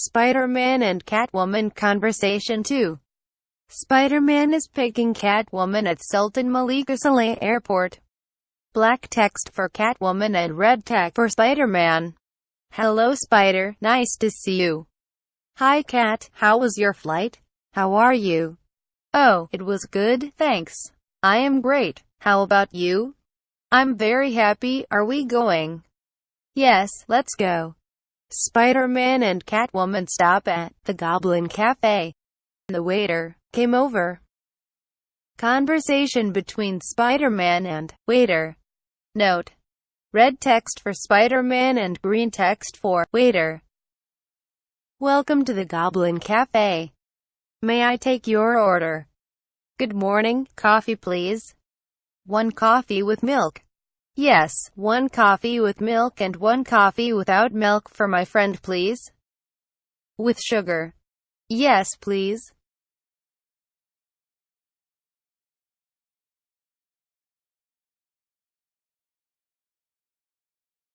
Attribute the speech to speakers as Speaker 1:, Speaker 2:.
Speaker 1: Spider-Man and Catwoman conversation 2. Spider-Man is picking Catwoman at Sultan Malik Saleh Airport. Black text for Catwoman and red text for Spider-Man. Hello Spider, nice to see you. Hi Cat, how was your flight? How are you? Oh, it was good, thanks. I am great. How about you? I'm very happy. Are we going? Yes, let's go. Spider-Man and Catwoman stop at the Goblin Cafe. The waiter came over. Conversation between Spider-Man and waiter. Note: red text for Spider-Man and green text for waiter. Welcome to the Goblin Cafe. May I take your order? Good morning, coffee please. 1 coffee with milk. Yes, 1 coffee with milk and 1 coffee without milk for my friend please. With sugar. Yes, please.